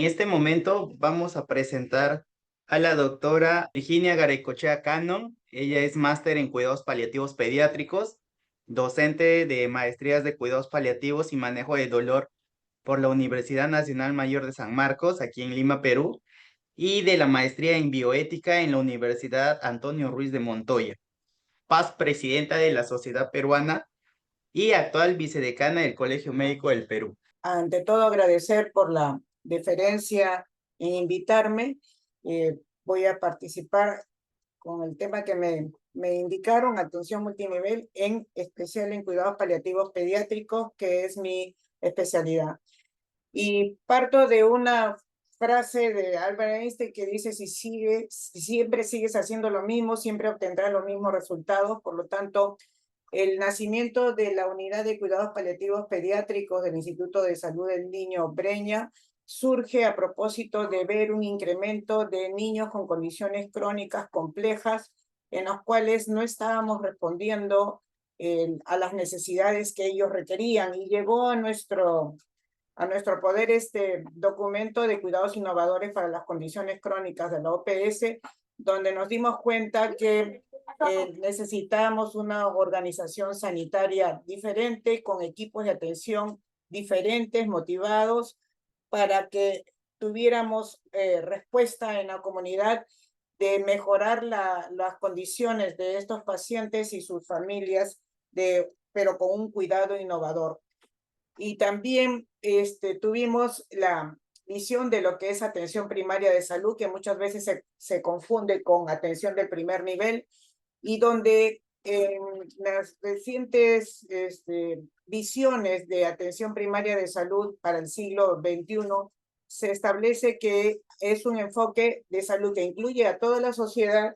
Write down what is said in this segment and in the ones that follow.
En este momento vamos a presentar a la doctora Virginia Garaycochea Cano. Ella es máster en cuidados paliativos pediátricos, docente de maestrías de cuidados paliativos y manejo de dolor por la Universidad Nacional Mayor de San Marcos, aquí en Lima, Perú, y de la maestría en bioética en la Universidad Antonio Ruiz de Montoya. Paz, presidenta de la Sociedad Peruana y actual vicedecana del Colegio Médico del Perú. Ante todo, agradecer por la deferencia en invitarme. Voy a participar con el tema que me indicaron, atención multinivel, en especial en cuidados paliativos pediátricos, que es mi especialidad. Y parto de una frase de Albert Einstein que dice, si siempre sigues haciendo lo mismo, siempre obtendrás los mismos resultados. Por lo tanto, el nacimiento de la Unidad de Cuidados Paliativos Pediátricos del Instituto de Salud del Niño Breña surge a propósito de ver un incremento de niños con condiciones crónicas complejas en los cuales no estábamos respondiendo a las necesidades que ellos requerían, y llegó a nuestro poder este documento de cuidados innovadores para las condiciones crónicas de la OPS, donde nos dimos cuenta que necesitamos una organización sanitaria diferente, con equipos de atención diferentes, motivados, para que tuviéramos respuesta en la comunidad de mejorar las condiciones de estos pacientes y sus familias, pero con un cuidado innovador. Y también tuvimos la visión de lo que es atención primaria de salud, que muchas veces se confunde con atención del primer nivel, y donde en las recientes visiones de atención primaria de salud para el siglo XXI se establece que es un enfoque de salud que incluye a toda la sociedad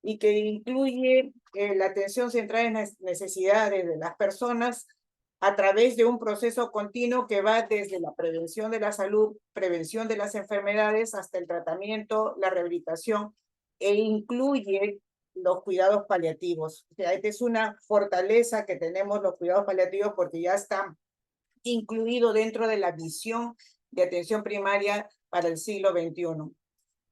y que incluye la atención centrada en las necesidades de las personas a través de un proceso continuo que va desde la prevención de la salud, prevención de las enfermedades, hasta el tratamiento, la rehabilitación, e incluye los cuidados paliativos. O sea, esta es una fortaleza que tenemos los cuidados paliativos, porque ya está incluido dentro de la visión de atención primaria para el siglo XXI.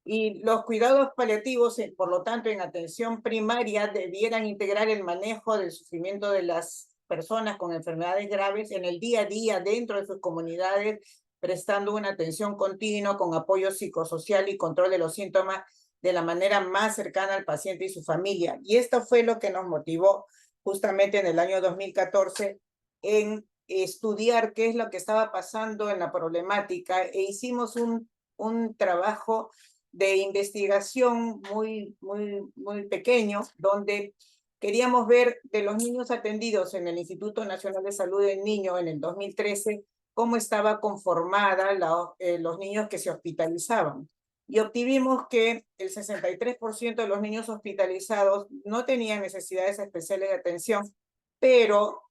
Y los cuidados paliativos, por lo tanto, en atención primaria debieran integrar el manejo del sufrimiento de las personas con enfermedades graves en el día a día dentro de sus comunidades, prestando una atención continua con apoyo psicosocial y control de los síntomas de la manera más cercana al paciente y su familia. Y esto fue lo que nos motivó justamente en el año 2014 en estudiar qué es lo que estaba pasando en la problemática, e hicimos un trabajo de investigación muy pequeño, donde queríamos ver de los niños atendidos en el Instituto Nacional de Salud del Niño en el 2013, cómo estaba conformada los niños que se hospitalizaban. Y obtuvimos que el 63% de los niños hospitalizados no tenían necesidades especiales de atención, pero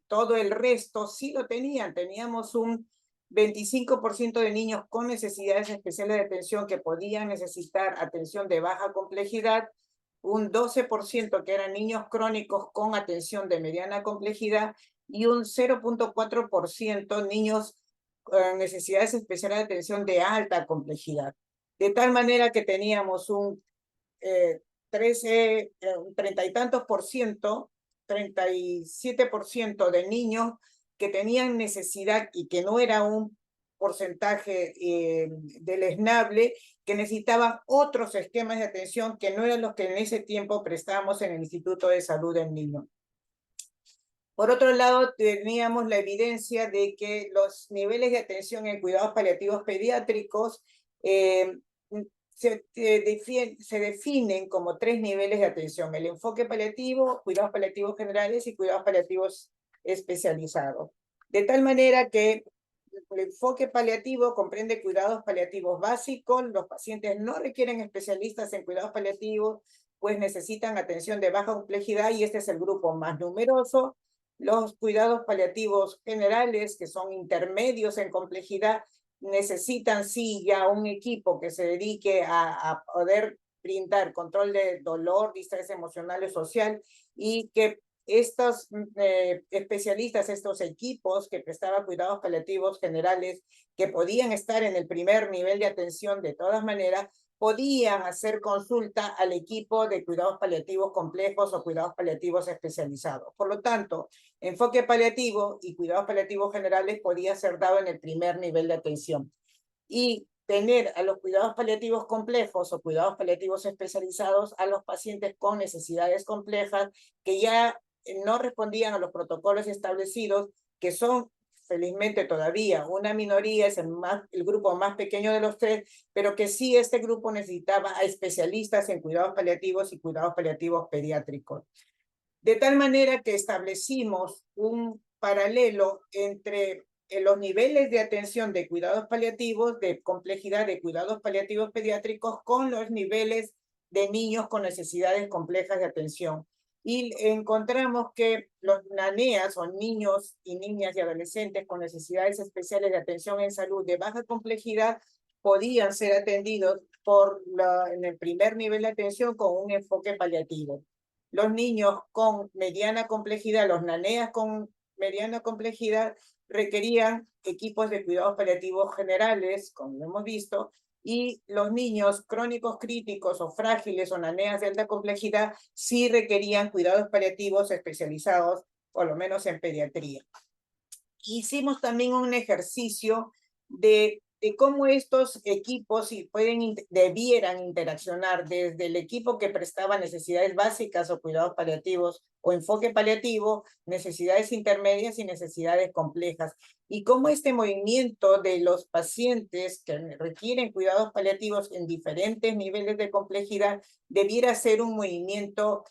todo el resto sí lo tenían. Teníamos un 25% de niños con necesidades especiales de atención que podían necesitar atención de baja complejidad, un 12% que eran niños crónicos con atención de mediana complejidad, y un 0.4% niños con necesidades especiales de atención de alta complejidad. De tal manera que teníamos un 30 y tantos por ciento, 37% de niños que tenían necesidad, y que no era un porcentaje deleznable, que necesitaban otros esquemas de atención que no eran los que en ese tiempo prestábamos en el Instituto de Salud del Niño. Por otro lado, teníamos la evidencia de que los niveles de atención en cuidados paliativos pediátricos se definen como 3 niveles de atención: el enfoque paliativo, cuidados paliativos generales y cuidados paliativos especializados. De tal manera que el enfoque paliativo comprende cuidados paliativos básicos. Los pacientes no requieren especialistas en cuidados paliativos, pues necesitan atención de baja complejidad, y este es el grupo más numeroso. Los cuidados paliativos generales, que son intermedios en complejidad, necesitan sí ya un equipo que se dedique a poder brindar control de dolor, distrés emocional y social, y que estos especialistas, estos equipos que prestaban cuidados paliativos generales, que podían estar en el primer nivel de atención de todas maneras, podían hacer consulta al equipo de cuidados paliativos complejos o cuidados paliativos especializados. Por lo tanto, enfoque paliativo y cuidados paliativos generales podía ser dado en el primer nivel de atención. Y tener a los cuidados paliativos complejos o cuidados paliativos especializados a los pacientes con necesidades complejas que ya no respondían a los protocolos establecidos, que son felizmente todavía una minoría, es el grupo más pequeño de los tres, pero que sí este grupo necesitaba a especialistas en cuidados paliativos y cuidados paliativos pediátricos. De tal manera que establecimos un paralelo entre los niveles de atención de cuidados paliativos, de complejidad de cuidados paliativos pediátricos, con los niveles de niños con necesidades complejas de atención. Y encontramos que los NANEAS, o niños y niñas y adolescentes con necesidades especiales de atención en salud de baja complejidad, podían ser atendidos en el primer nivel de atención con un enfoque paliativo. Los niños con mediana complejidad, los NANEAS con mediana complejidad, requerían equipos de cuidados paliativos generales, como hemos visto, y los niños crónicos críticos o frágiles o NANEAS de alta complejidad sí requerían cuidados paliativos especializados, por lo menos en pediatría. Hicimos también un ejercicio de cómo estos equipos debieran interaccionar desde el equipo que prestaba necesidades básicas o cuidados paliativos o enfoque paliativo, necesidades intermedias y necesidades complejas. Y cómo este movimiento de los pacientes que requieren cuidados paliativos en diferentes niveles de complejidad debiera ser un movimiento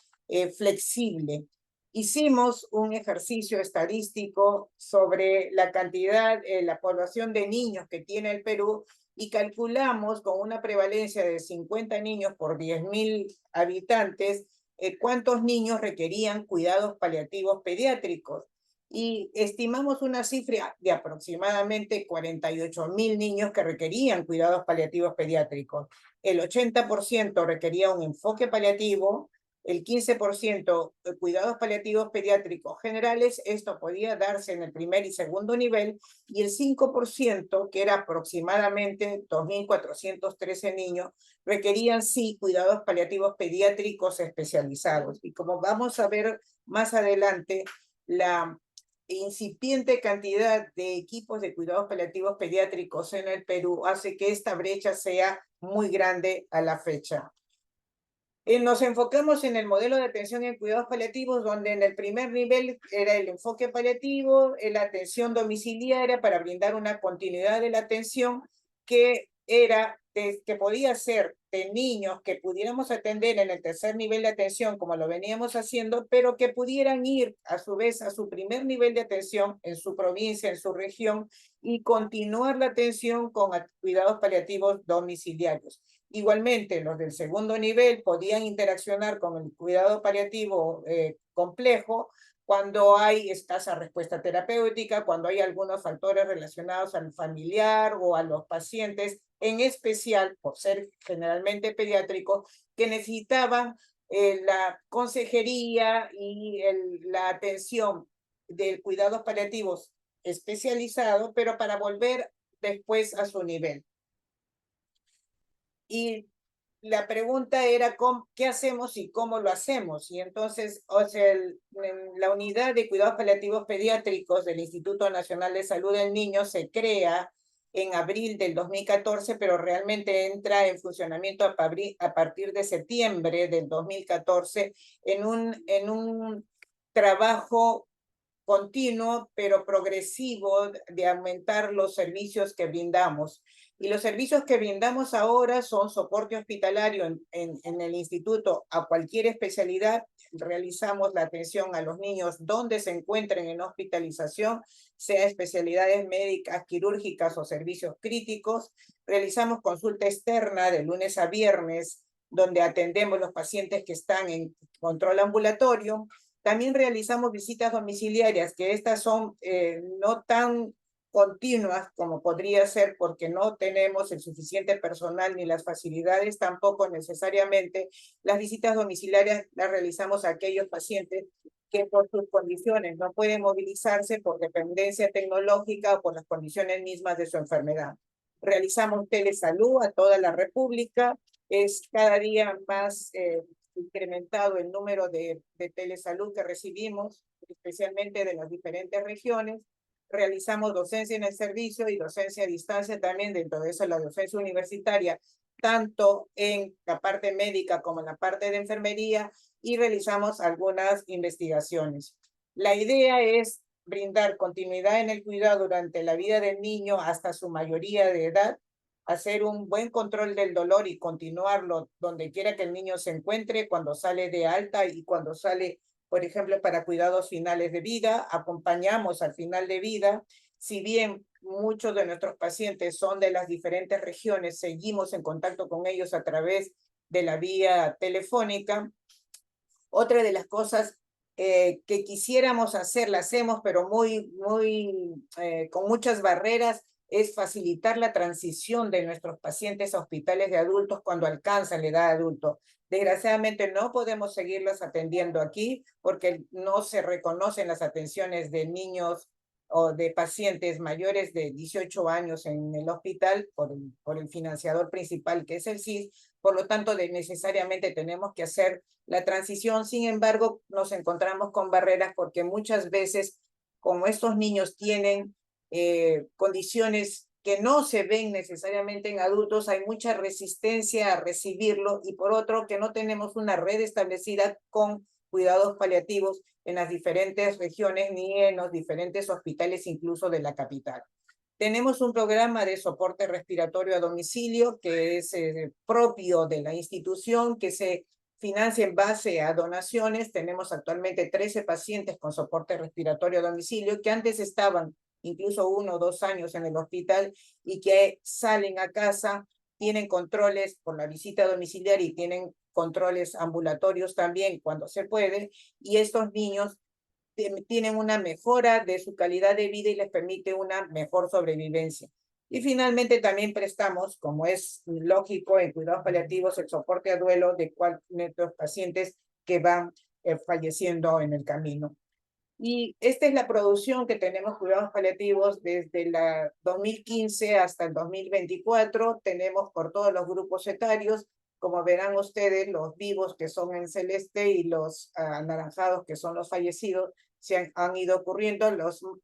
flexible. Hicimos un ejercicio estadístico sobre la cantidad, la población de niños que tiene el Perú y calculamos con una prevalencia de 50 niños por 10.000 habitantes cuántos niños requerían cuidados paliativos pediátricos. Y estimamos una cifra de aproximadamente 48.000 niños que requerían cuidados paliativos pediátricos. El 80% requería un enfoque paliativo, el 15% de cuidados paliativos pediátricos generales, esto podía darse en el primer y segundo nivel, y el 5%, que era aproximadamente 2.413 niños, requerían sí cuidados paliativos pediátricos especializados. Y como vamos a ver más adelante, la incipiente cantidad de equipos de cuidados paliativos pediátricos en el Perú hace que esta brecha sea muy grande a la fecha. Nos enfocamos en el modelo de atención en cuidados paliativos, donde en el primer nivel era el enfoque paliativo, la atención domiciliaria para brindar una continuidad de la atención que podía ser de niños que pudiéramos atender en el tercer nivel de atención, como lo veníamos haciendo, pero que pudieran ir a su vez a su primer nivel de atención en su provincia, en su región, y continuar la atención con cuidados paliativos domiciliarios. Igualmente, los del segundo nivel podían interaccionar con el cuidado paliativo complejo cuando hay escasa respuesta terapéutica, cuando hay algunos factores relacionados al familiar o a los pacientes, en especial por ser generalmente pediátricos, que necesitaban la consejería y la atención de cuidados paliativos especializados, pero para volver después a su nivel. Y la pregunta era qué hacemos y cómo lo hacemos. Y entonces, la unidad de cuidados paliativos pediátricos del Instituto Nacional de Salud del Niño se crea en abril del 2014, pero realmente entra en funcionamiento a partir de septiembre del 2014 en un trabajo continuo, pero progresivo de aumentar los servicios que brindamos. Y los servicios que brindamos ahora son soporte hospitalario en el instituto a cualquier especialidad. Realizamos la atención a los niños donde se encuentren en hospitalización, sea especialidades médicas, quirúrgicas o servicios críticos. Realizamos consulta externa de lunes a viernes, donde atendemos los pacientes que están en control ambulatorio. También realizamos visitas domiciliarias, que estas son no tan continuas como podría ser porque no tenemos el suficiente personal ni las facilidades, tampoco necesariamente. Las visitas domiciliarias las realizamos a aquellos pacientes que por sus condiciones no puede movilizarse por dependencia tecnológica o por las condiciones mismas de su enfermedad. Realizamos telesalud a toda la República. Es cada día más incrementado el número de telesalud que recibimos, especialmente de las diferentes regiones. Realizamos docencia en el servicio y docencia a distancia también, dentro de eso la docencia universitaria, tanto en la parte médica como en la parte de enfermería, y realizamos algunas investigaciones. La idea es brindar continuidad en el cuidado durante la vida del niño hasta su mayoría de edad, hacer un buen control del dolor y continuarlo donde quiera que el niño se encuentre, cuando sale de alta y cuando sale, por ejemplo, para cuidados finales de vida. Acompañamos al final de vida. Si bien muchos de nuestros pacientes son de las diferentes regiones, seguimos en contacto con ellos a través de la vía telefónica. Otra de las cosas que quisiéramos hacer, la hacemos, pero con muchas barreras, es facilitar la transición de nuestros pacientes a hospitales de adultos cuando alcanzan la edad adulta. Desgraciadamente no podemos seguirlos atendiendo aquí porque no se reconocen las atenciones de niños o de pacientes mayores de 18 años en el hospital por el financiador principal, que es el SIS. Por lo tanto, necesariamente tenemos que hacer la transición. Sin embargo, nos encontramos con barreras porque muchas veces, como estos niños tienen condiciones que no se ven necesariamente en adultos, hay mucha resistencia a recibirlo, y por otro, que no tenemos una red establecida con cuidados paliativos en las diferentes regiones ni en los diferentes hospitales, incluso de la capital. Tenemos un programa de soporte respiratorio a domicilio que es propio de la institución, que se financia en base a donaciones. Tenemos actualmente 13 pacientes con soporte respiratorio a domicilio que antes estaban incluso 1 o 2 años en el hospital y que salen a casa, tienen controles por la visita domiciliaria y tienen controles ambulatorios también cuando se puede, y estos niños tienen una mejora de su calidad de vida y les permite una mejor sobrevivencia. Y finalmente también prestamos, como es lógico en cuidados paliativos, el soporte a duelo de nuestros pacientes que van falleciendo en el camino. Y esta es la producción que tenemos cuidados paliativos desde la 2015 hasta el 2024. Tenemos por todos los grupos etarios, como verán ustedes, los vivos que son en celeste y los anaranjados que son los fallecidos, han ido ocurriendo.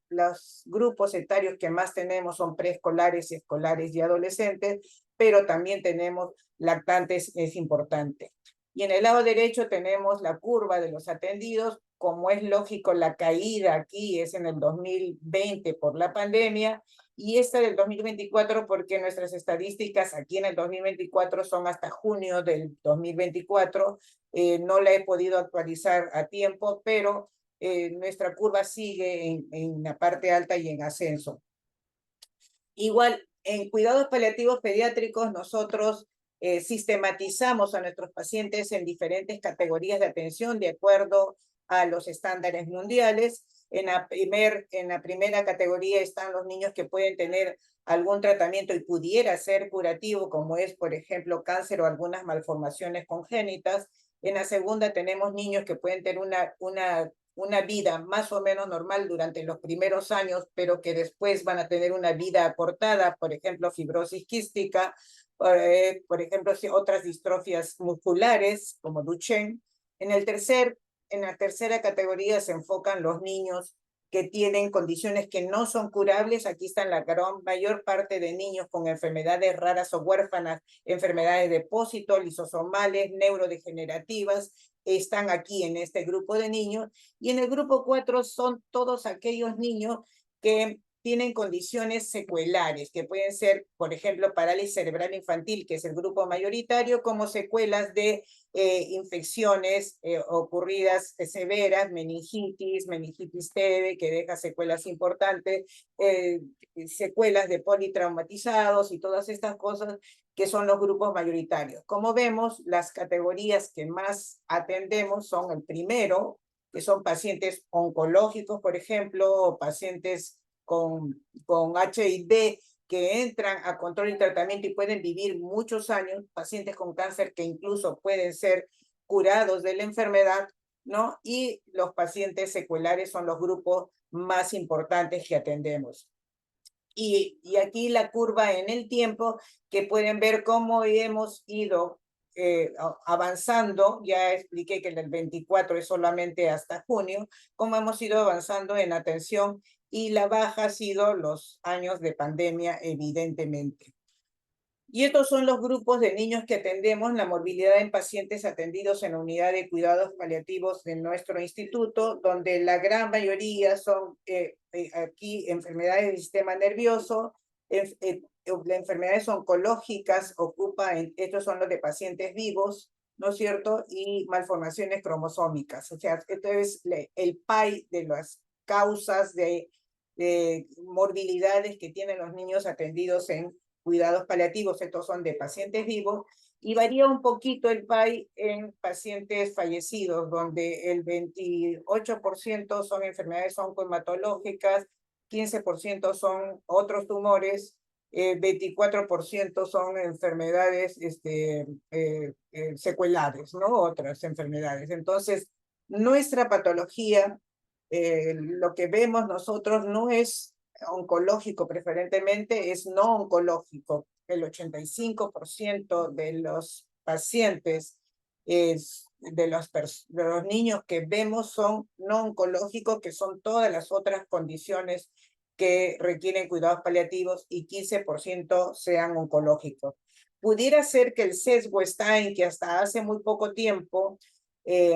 Los grupos etarios que más tenemos son preescolares, escolares y adolescentes, pero también tenemos lactantes, es importante. Y en el lado derecho tenemos la curva de los atendidos. Como es lógico, la caída aquí es en el 2020 por la pandemia, y esta del 2024 porque nuestras estadísticas aquí en el 2024 son hasta junio del 2024. No la he podido actualizar a tiempo, pero nuestra curva sigue en la parte alta y en ascenso. Igual, en cuidados paliativos pediátricos, nosotros sistematizamos a nuestros pacientes en diferentes categorías de atención de acuerdo a los estándares mundiales. En la primera categoría están los niños que pueden tener algún tratamiento y pudiera ser curativo, como es, por ejemplo, cáncer o algunas malformaciones congénitas. En la segunda tenemos niños que pueden tener una vida más o menos normal durante los primeros años, pero que después van a tener una vida acortada, por ejemplo, fibrosis quística, por ejemplo, otras distrofias musculares, como Duchenne. En la tercera categoría se enfocan los niños que tienen condiciones que no son curables. Aquí están la gran mayor parte de niños con enfermedades raras o huérfanas, enfermedades de depósito, lisosomales, neurodegenerativas, están aquí en este grupo de niños. Y en el grupo 4 son todos aquellos niños que tienen condiciones secuelares, que pueden ser, por ejemplo, parálisis cerebral infantil, que es el grupo mayoritario, como secuelas de infecciones ocurridas severas, meningitis TB, que deja secuelas importantes, secuelas de politraumatizados y todas estas cosas que son los grupos mayoritarios. Como vemos, las categorías que más atendemos son el primero, que son pacientes oncológicos, por ejemplo, o pacientes con HIV que entran a control y tratamiento y pueden vivir muchos años, pacientes con cáncer que incluso pueden ser curados de la enfermedad, ¿no? Y los pacientes secuelares son los grupos más importantes que atendemos. Y aquí la curva en el tiempo, que pueden ver cómo hemos ido avanzando. Ya expliqué que el 24 es solamente hasta junio, cómo hemos ido avanzando en atención, y la baja ha sido los años de pandemia, evidentemente. Y estos son los grupos de niños que atendemos, la morbilidad en pacientes atendidos en la unidad de cuidados paliativos de nuestro instituto, donde la gran mayoría son aquí enfermedades del sistema nervioso, enfermedades oncológicas, estos son los de pacientes vivos, ¿no es cierto? Y malformaciones cromosómicas. O sea, esto es el PAI de las causas de morbilidades que tienen los niños atendidos en cuidados paliativos. Estos son de pacientes vivos, y varía un poquito el PAI en pacientes fallecidos, donde el 28% son enfermedades oncohematológicas, 15% son otros tumores, 24% son enfermedades secuelares, ¿no? Otras enfermedades. Entonces, nuestra patología, lo que vemos nosotros no es oncológico preferentemente, es no oncológico. El 85% de los pacientes, de los niños que vemos, son no oncológicos, que son todas las otras condiciones que requieren cuidados paliativos, y 15% sean oncológicos. Pudiera ser que el sesgo está en que hasta hace muy poco tiempo,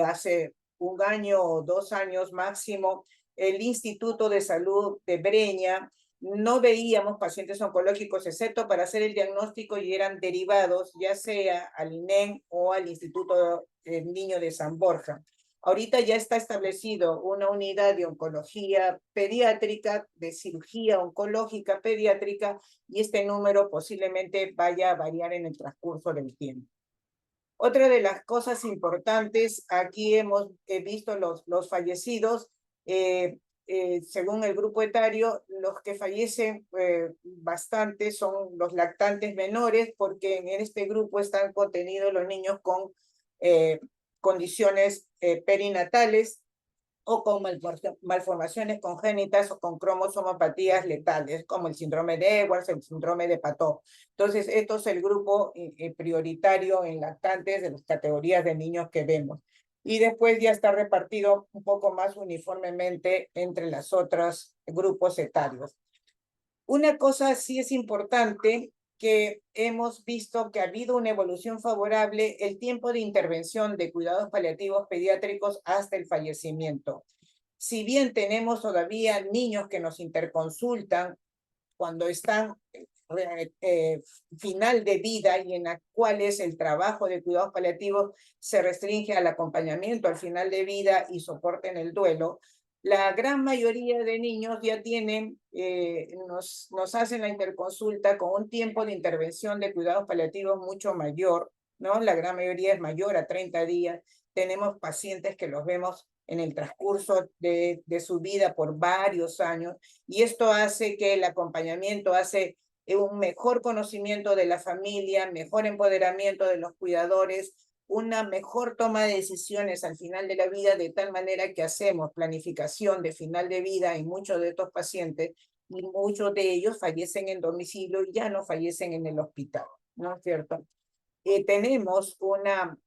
hace un año o 2 años máximo, el Instituto de Salud de Breña, no veíamos pacientes oncológicos, excepto para hacer el diagnóstico, y eran derivados ya sea al INEM o al Instituto Niño de San Borja. Ahorita ya está establecido una unidad de oncología pediátrica, de cirugía oncológica pediátrica, y este número posiblemente vaya a variar en el transcurso del tiempo. Otra de las cosas importantes, aquí hemos visto los fallecidos, según el grupo etario. Los que fallecen bastante son los lactantes menores, porque en este grupo están contenidos los niños con condiciones perinatales, o con malformaciones congénitas, o con cromosomopatías letales, como el síndrome de Edwards, el síndrome de Patot. Entonces, esto es el grupo prioritario en lactantes de las categorías de niños que vemos. Y después ya está repartido un poco más uniformemente entre los otros grupos etarios. Una cosa sí es importante, que hemos visto que ha habido una evolución favorable: el tiempo de intervención de cuidados paliativos pediátricos hasta el fallecimiento. Si bien tenemos todavía niños que nos interconsultan cuando están final de vida, y en las cuales el trabajo de cuidados paliativos se restringe al acompañamiento al final de vida y soporte en el duelo, la gran mayoría de niños ya tienen, nos hacen la interconsulta con un tiempo de intervención de cuidados paliativos mucho mayor, ¿no? La gran mayoría es mayor a 30 días. Tenemos pacientes que los vemos en el transcurso de su vida por varios años, y esto hace que el acompañamiento hace un mejor conocimiento de la familia, mejor empoderamiento de los cuidadores, una mejor toma de decisiones al final de la vida, de tal manera que hacemos planificación de final de vida en muchos de estos pacientes, y muchos de ellos fallecen en domicilio y ya no fallecen en el hospital, ¿no es cierto? Tenemos una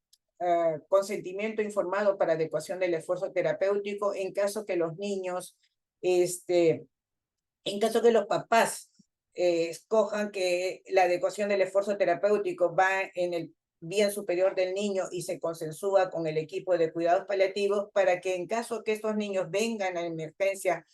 consentimiento informado para adecuación del esfuerzo terapéutico en caso que los niños, en caso que los papás escojan que la adecuación del esfuerzo terapéutico va en el bien superior del niño, y se consensúa con el equipo de cuidados paliativos, para que en caso que estos niños vengan a emergencia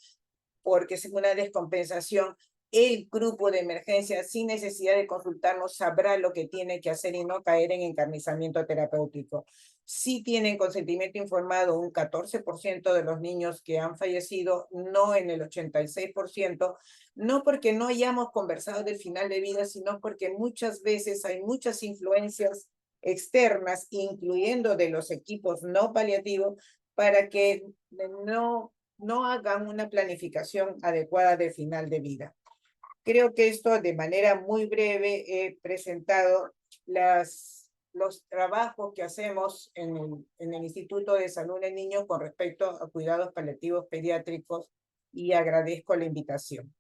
porque es una descompensación, el grupo de emergencia, sin necesidad de consultarnos, sabrá lo que tiene que hacer y no caer en encarnizamiento terapéutico. Sí tienen consentimiento informado un 14% de los niños que han fallecido, no en el 86%, no porque no hayamos conversado del final de vida, sino porque muchas veces hay muchas influencias externas, incluyendo de los equipos no paliativos, para que no hagan una planificación adecuada de final de vida. Creo que esto, de manera muy breve, he presentado las los trabajos que hacemos en el Instituto de Salud del Niño con respecto a cuidados paliativos pediátricos y agradezco la invitación.